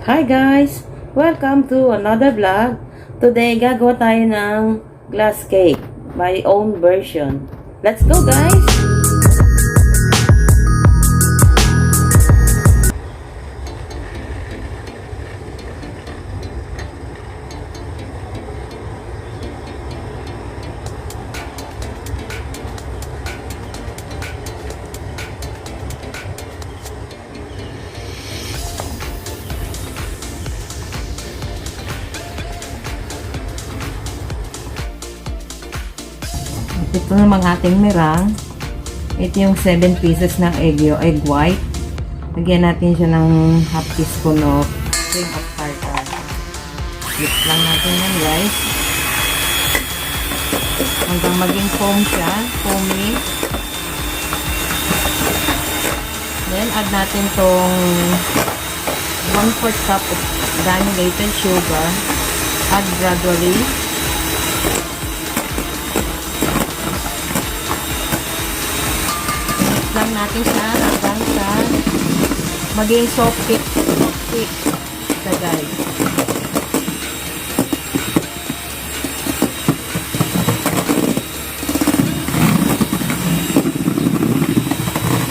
Hi guys! Welcome to another vlog. Today, gagawa tayo ng glass cake. My own version. Let's go guys! Ito namang ating meringue. Ito yung 7 pieces ng egg white. Lagyan natin siya ng half teaspoon of cream of tartar. Mix lang natin yan guys. Hanggang maging foam siya. Foamy. Then add natin tong 1/4 cup of granulated sugar. Add gradually. Lang natin siya hanggang sa maging soft cake sa guys.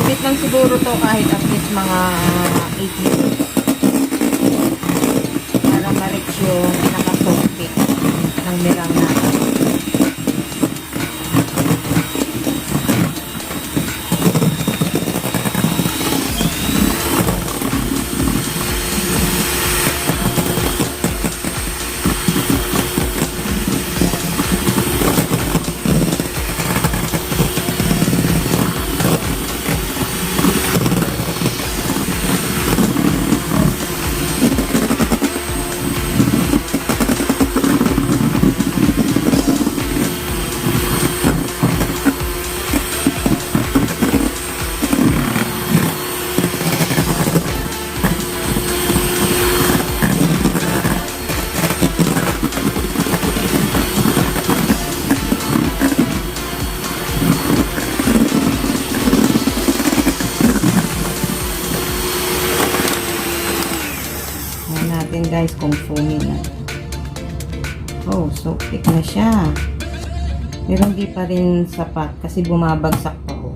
Higit lang siguro to kahit at least mga 8 minutes para ma-reach yung pinaka-soft cake ng meringue natin. Guys, kung foamy na. Oh, so thick na siya. Pero hindi pa rin sapat kasi bumabagsak pa ho.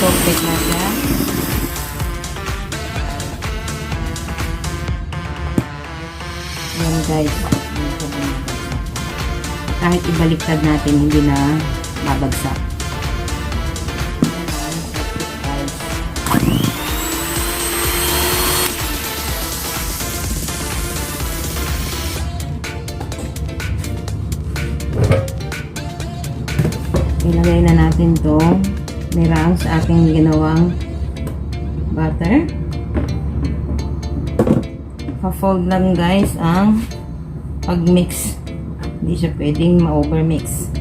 Perfect na siya. Yan guys. Kahit ibaliktad natin, hindi na babagsak. Ilagay na natin to meringue sa ating ginawang butter. Pa-fold lang guys ang pag-mix. Hindi siya pwedeng ma-overmix.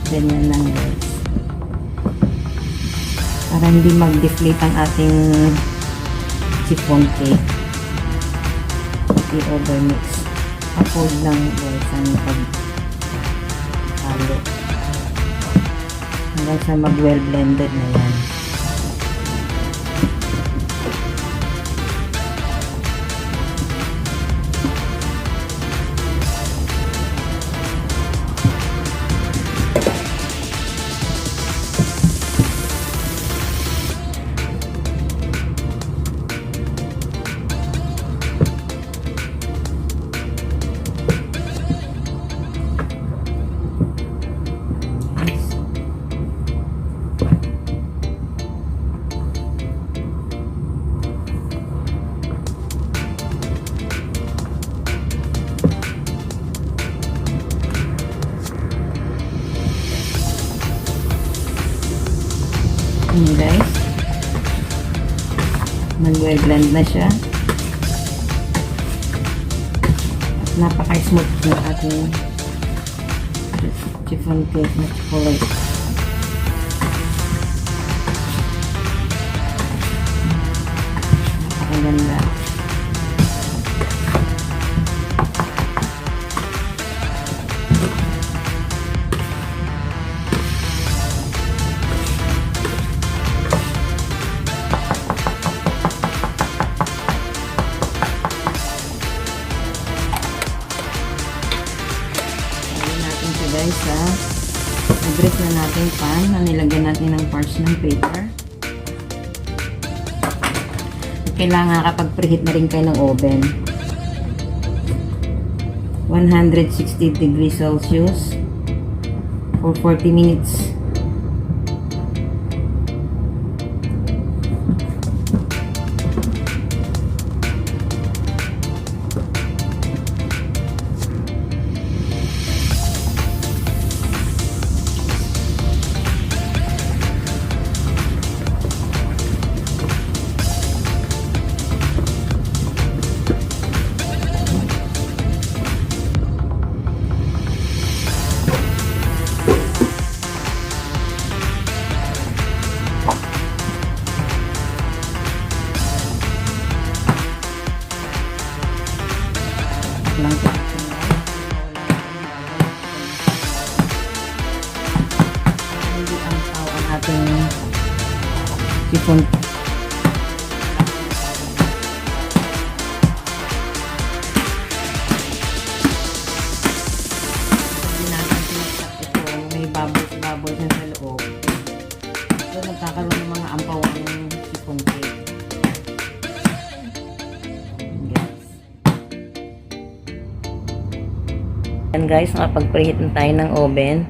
Ganyan lang guys. Para hindi mag-deflate ang ating chiffon cake. I-overmix. Pa-fold lang guys ang pag-halo. Hanggang sa mag-well blended na yan. Ayan guys. Nag-blend na siya. At napaka-smooth ng ating chiffon cake na chocolate. Napakaganda. Guys, nag-grip na natin pan na nilagyan natin ng parchment paper. Kailangan kapag preheat na rin kayo ng oven. 160 degrees Celsius for 40 minutes. Lang ito. Hindi ang tao ang ating chiffon. Hindi natin sinaksak ito. May bubbles na sa loob. So, nagkakaroon ng mga ampaw ng chiffon cake. Yan guys, nakapag-preheat na tayo ng oven.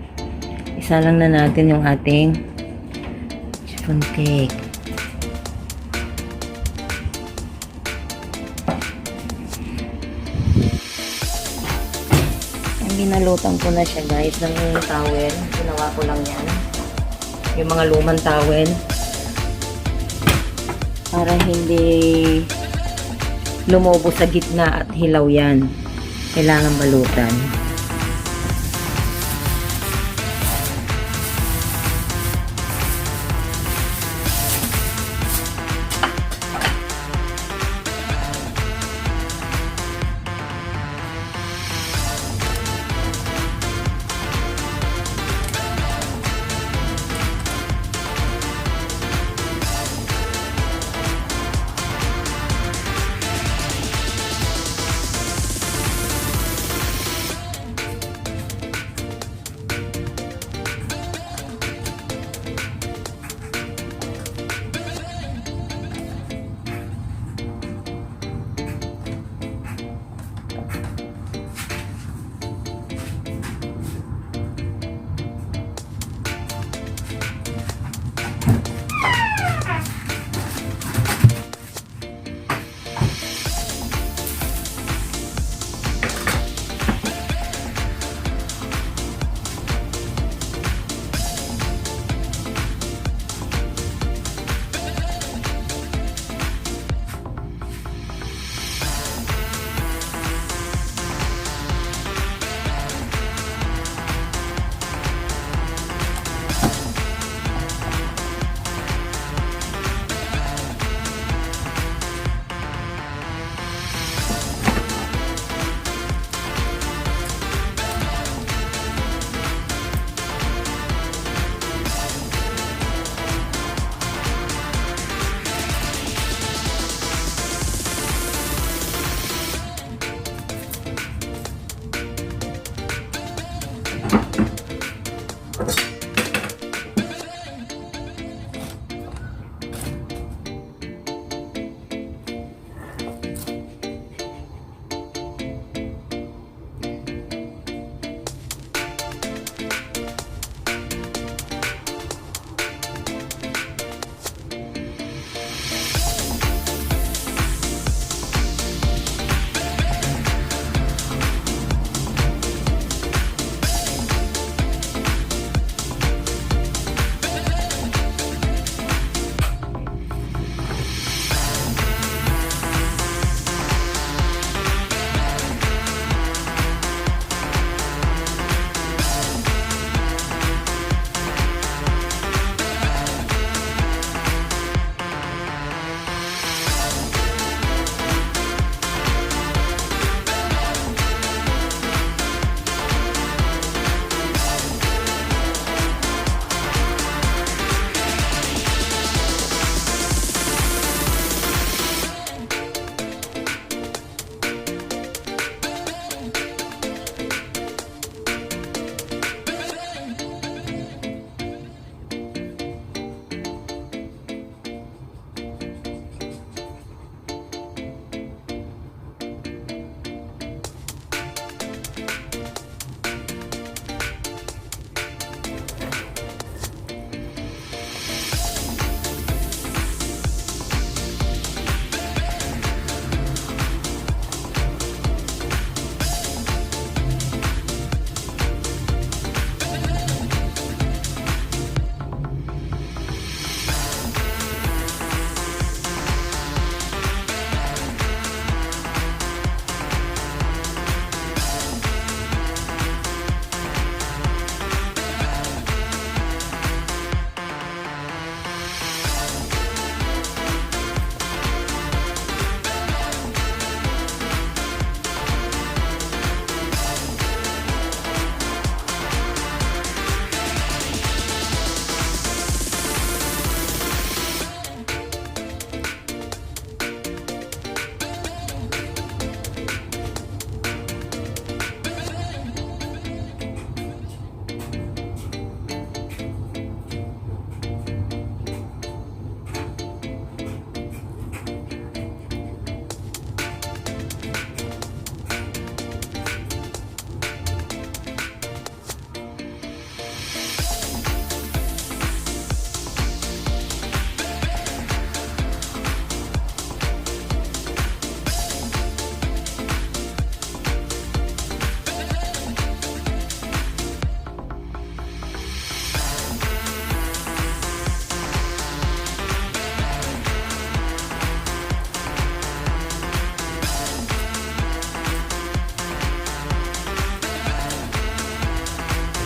Isa lang na natin yung ating chiffon cake. Ang binalutan ko na siya guys ng towel. Ginawa ko lang yan. Yung mga lumang towel. Para hindi lumobo sa gitna at hilaw yan. Kailangan balutan.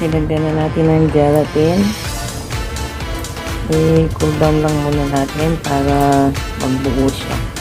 Ilagyan na natin ng gelatin. I-cool down lang muna natin para magbuo siya.